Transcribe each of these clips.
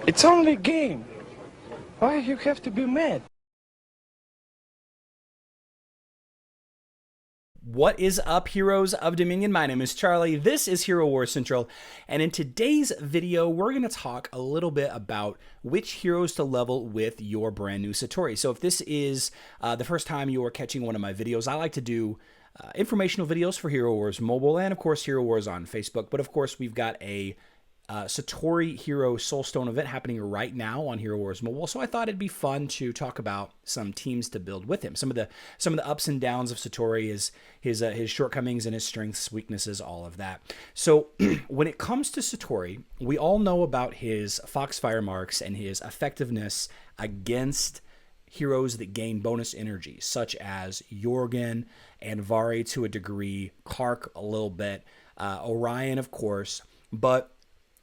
It's only a game. Why you have to be mad? What is up, heroes of Dominion? My name is Charlie. This is Hero Wars Central, and in today's video, we're going to talk a little bit about which heroes to level with your brand new Satori. So if this is the first time you are catching one of my videos, I like to do informational videos for Herowarsmobile and, of course, Hero Wars on Facebook. But, of course, we've got a Satori Hero Soulstone event happening right now on Herowarsmobile, so I thought it'd be fun to talk about some teams to build with him. Some of the ups and downs of Satori, his shortcomings and his strengths, weaknesses, all of that. So when it comes to Satori, we all know about his Foxfire marks and his effectiveness against heroes that gain bonus energy, such as Jorgen and Vari to a degree, Kark a little bit, Orion, of course, but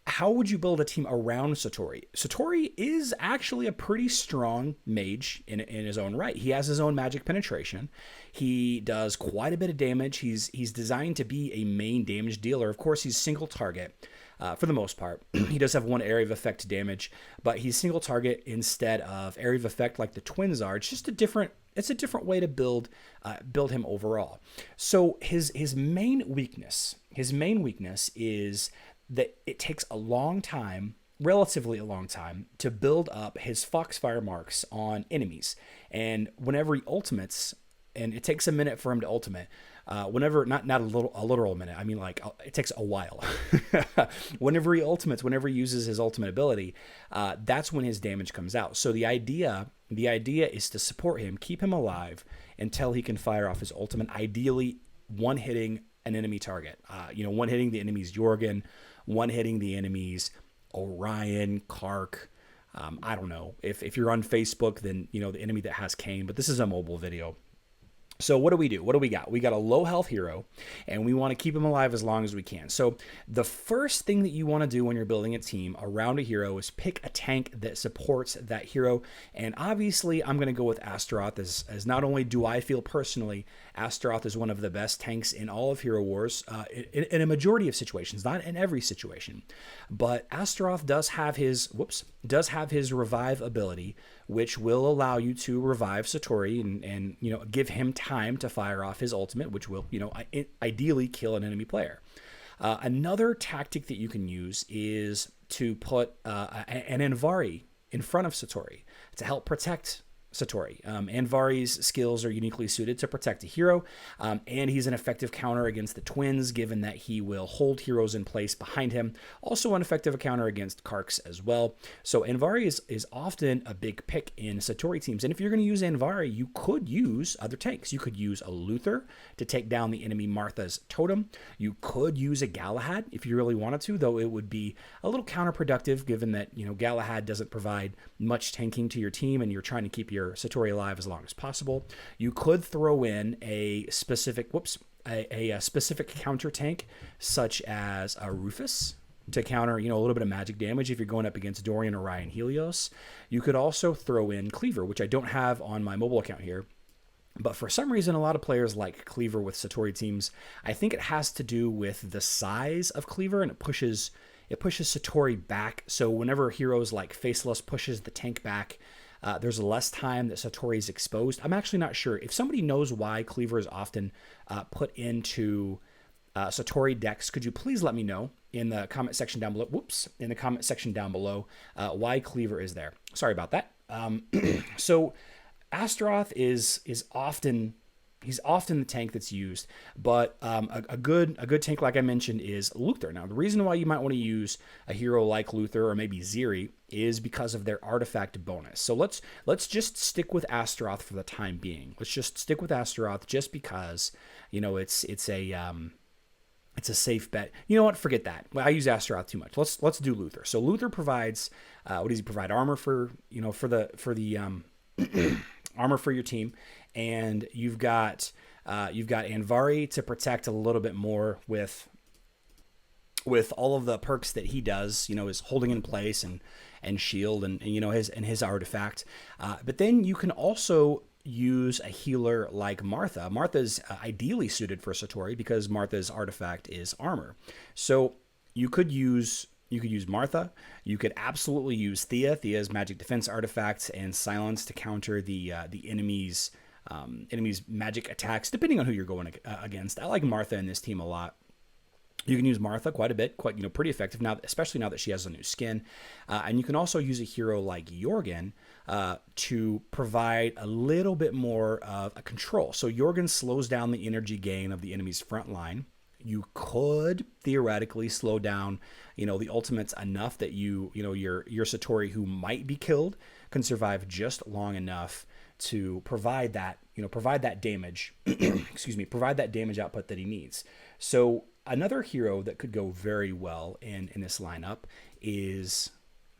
how would you build a team around Satori? Satori is actually a pretty strong mage in his own right. He has his own magic penetration. He does quite a bit of damage. He's designed to be a main damage dealer. Of course, he's single target for the most part. He does have one area of effect damage, but he's single target instead of area of effect like the twins are. It's just a different way to build him overall. So his main weakness is that it takes a long time, relatively a long time, to build up his Foxfire marks on enemies. And whenever he ultimates, and it takes a minute for him to ultimate, whenever, not a literal minute, I mean like it takes a while. Whenever he ultimates, whenever he uses his ultimate ability, that's when his damage comes out. So the idea is to support him, keep him alive until he can fire off his ultimate, ideally one-hitting an enemy target. One-hitting the enemy's Jorgen, one-hitting the enemy's Orion, Kark. I don't know. If you're on Facebook, then, the enemy that has Kane. But this is a mobile video. So what do we do? What do we got? We got a low health hero, and we want to keep him alive as long as we can. So the first thing that you want to do when you're building a team around a hero is pick a tank that supports that hero. And obviously, I'm going to go with Asteroth, as not only do I feel personally Asteroth is one of the best tanks in all of Hero Wars, in a majority of situations, not in every situation. But Asteroth does have his revive ability, which will allow you to revive Satori and give him time to fire off his ultimate, which will ideally kill an enemy player. Another tactic that you can use is to put an Anvari in front of Satori to help protect Satori. Anvari's skills are uniquely suited to protect a hero, and he's an effective counter against the twins, given that he will hold heroes in place behind him. Also an effective counter against Karks as well. So Anvari is often a big pick in Satori teams. And if you're going to use Anvari, you could use other tanks. You could use a Luther to take down the enemy Martha's totem. You could use a Galahad if you really wanted to, though it would be a little counterproductive, given that Galahad doesn't provide much tanking to your team, and you're trying to keep your Satori alive as long as possible. You could throw in a specific counter tank, such as a Rufus, to counter a little bit of magic damage if you're going up against Dorian, Orion, Helios. You could also throw in Cleaver, which I don't have on my mobile account here. But for some reason, a lot of players like Cleaver with Satori teams. I think it has to do with the size of Cleaver, and it pushes Satori back. So whenever heroes like Faceless pushes the tank back, there's less time that Satori is exposed. I'm actually not sure. If somebody knows why Cleaver is often put into Satori decks, could you please let me know in the comment section down below? In the comment section down below, why Cleaver is there. Sorry about that. So Asteroth is often the tank that's used, but a good tank, like I mentioned, is Luther. Now, the reason why you might want to use a hero like Luther or maybe Ziri is because of their artifact bonus. So let's just stick with Asteroth for the time being. Let's just stick with Asteroth just because it's a safe bet. You know what? Forget that. I use Asteroth too much. Let's do Luther. So Luther provides what does he provide? Armor for armor for your team, and you've got Anvari to protect a little bit more with all of the perks that he does, is holding in place and shield and his artifact. But then you can also use a healer like Martha. Martha's ideally suited for Satori because Martha's artifact is armor. So you could use You could use Martha. You could absolutely use Thea. Thea's magic defense artifacts and silence to counter the enemy's magic attacks, depending on who you're going against. I like Martha in this team a lot. You can use Martha quite a bit, pretty effective now, especially now that she has a new skin. And you can also use a hero like Jorgen to provide a little bit more of a control. So Jorgen slows down the energy gain of the enemy's front line. You could theoretically slow down, the ultimates enough that your Satori, who might be killed, can survive just long enough to provide that damage, provide that damage output that he needs. So another hero that could go very well in this lineup is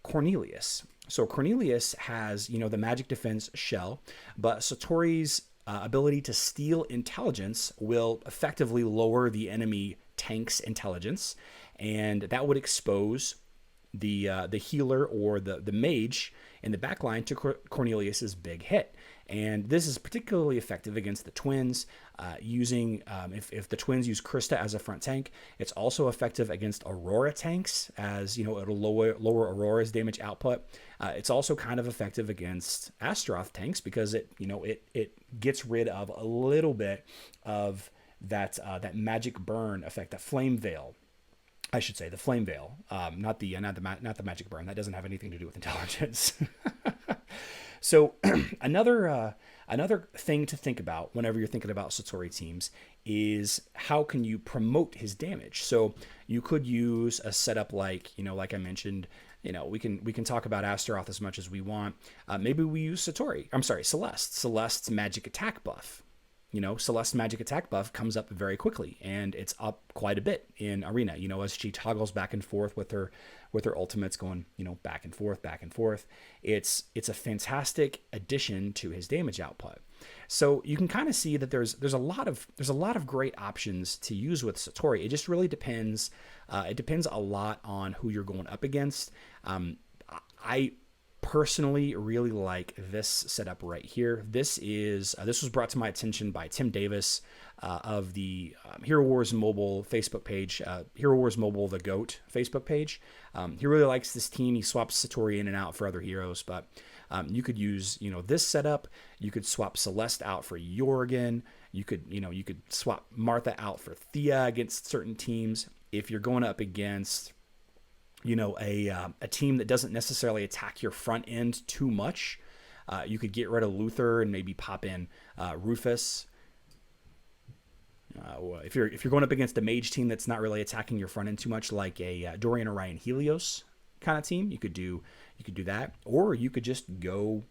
Cornelius. So Cornelius has, the magic defense shell, but Satori's ability to steal intelligence will effectively lower the enemy tank's intelligence, and that would expose the healer or the mage in the backline to Cornelius's big hit. And this is particularly effective against the twins, using if the twins use Krista as a front tank. It's also effective against Aurora tanks, as it'll lower Aurora's damage output. It's also kind of effective against Asteroth tanks because it gets rid of a little bit of that magic burn effect, that flame veil. I should say the flame veil, not the magic burn. That doesn't have anything to do with intelligence. So another thing to think about whenever you're thinking about Satori teams is how can you promote his damage. So you could use a setup like I mentioned. We can talk about Asteroth as much as we want. Maybe we use Celeste. Celeste's magic attack buff. Celeste's magic attack buff comes up very quickly, and it's up quite a bit in Arena, as she toggles back and forth with her ultimates going, back and forth. It's a fantastic addition to his damage output. So you can kind of see that there's a lot of great options to use with Satori. It just really depends. It depends a lot on who you're going up against. I personally really like this setup right here. This was brought to my attention by Tim Davis of the Herowarsmobile Facebook page, Herowarsmobile the GOAT Facebook page. He really likes this team. He swaps Satori in and out for other heroes, but you could use this setup. You could swap Celeste out for Jorgen. You could swap Martha out for Thea against certain teams. If you're going up against a team that doesn't necessarily attack your front end too much, you could get rid of Luther and maybe pop in Rufus. If you're going up against a mage team that's not really attacking your front end too much, like a Dorian Orion Helios kind of team, you could do that, or you could just go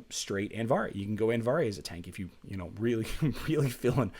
straight Anvari. You can go Anvari as a tank if you really really feeling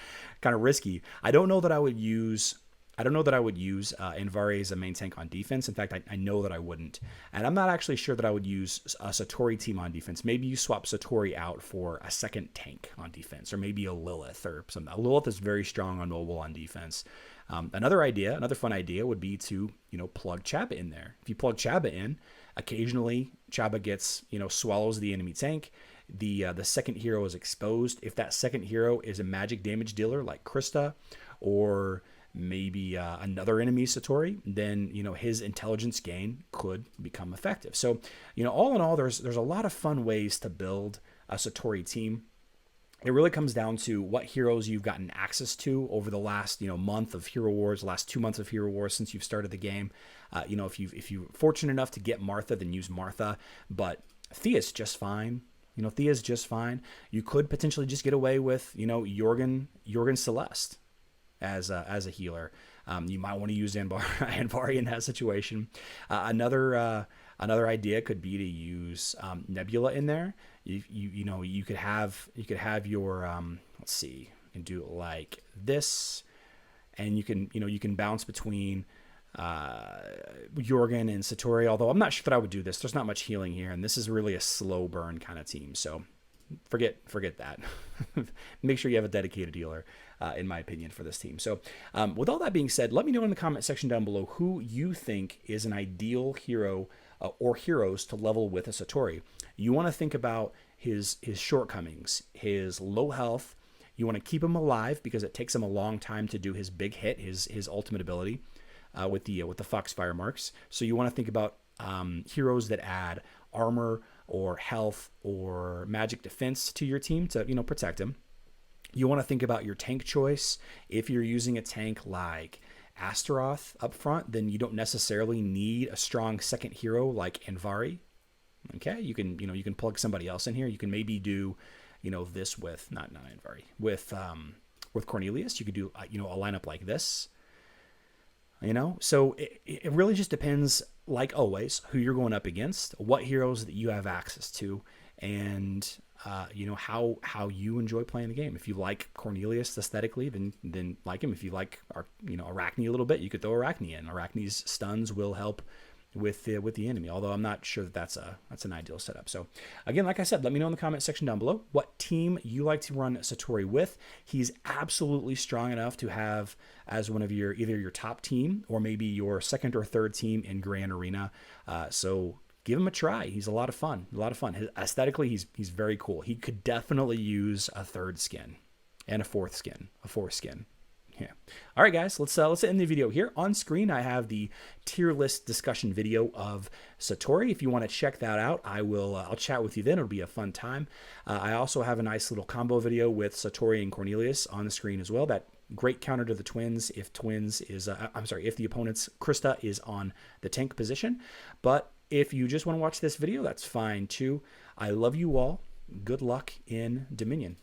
kind of risky. I don't know that I would use Anvari as a main tank on defense. In fact, I know that I wouldn't. And I'm not actually sure that I would use a Satori team on defense. Maybe you swap Satori out for a second tank on defense, or maybe a Lilith or something. A Lilith is very strong on mobile on defense. Another fun idea would be to, plug Chaba in there. If you plug Chaba in, occasionally Chaba gets, swallows the enemy tank. The second hero is exposed. If that second hero is a magic damage dealer like Krista, or maybe another enemy Satori, then his intelligence gain could become effective. So all in all, there's a lot of fun ways to build a Satori team. It really comes down to what heroes you've gotten access to over the last month of Hero Wars, last 2 months of Hero Wars since you've started the game. If you're fortunate enough to get Martha, then use Martha, but Thea's just fine. Thea's just fine. You could potentially just get away with Jorgen Celeste as a healer. You might want to use Anvari in that situation. Another idea could be to use Nebula in there. You could have your let's see, you can do it like this, and you can bounce between Jorgen and Satori. Although I'm not sure that I would do this. There's not much healing here, and this is really a slow burn kind of team. So forget that. Make sure you have a dedicated healer, in my opinion, for this team. So with all that being said, let me know in the comment section down below who you think is an ideal hero or heroes to level with a Satori. You want to think about his shortcomings, his low health. You want to keep him alive because it takes him a long time to do his big hit, his ultimate ability. with the foxfire marks. So you want to think about heroes that add armor or health or magic defense to your team to, you know, protect them. You want to think about your tank choice. If you're using a tank like Asteroth up front, then you don't necessarily need a strong second hero like Anvari. Okay, you can plug somebody else in here. You can maybe do, you know, this with not Anvari, with Cornelius. You could do a lineup like this. You know, so it really just depends, like always, who you're going up against, what heroes that you have access to, and you know, how you enjoy playing the game. If you like Cornelius aesthetically, then like him. If you like Arachne a little bit, you could throw Arachne in. Arachne's stuns will help with the enemy, although I'm not sure that that's an ideal setup. So again, like I said, let me know in the comment section down below what team you like to run Satori with. He's absolutely strong enough to have as one of either your top team or maybe your second or third team in Grand Arena. So give him a try. He's a lot of fun. Aesthetically, he's very cool. He could definitely use a third skin and a fourth skin. Yeah. All right, guys, let's end the video here. On screen, I have the tier list discussion video of Satori. If you want to check that out, I'll chat with you then. It'll be a fun time. I also have a nice little combo video with Satori and Cornelius on the screen as well. That great counter to the twins if if the opponent's Krista is on the tank position. But if you just want to watch this video, that's fine too. I love you all. Good luck in Dominion.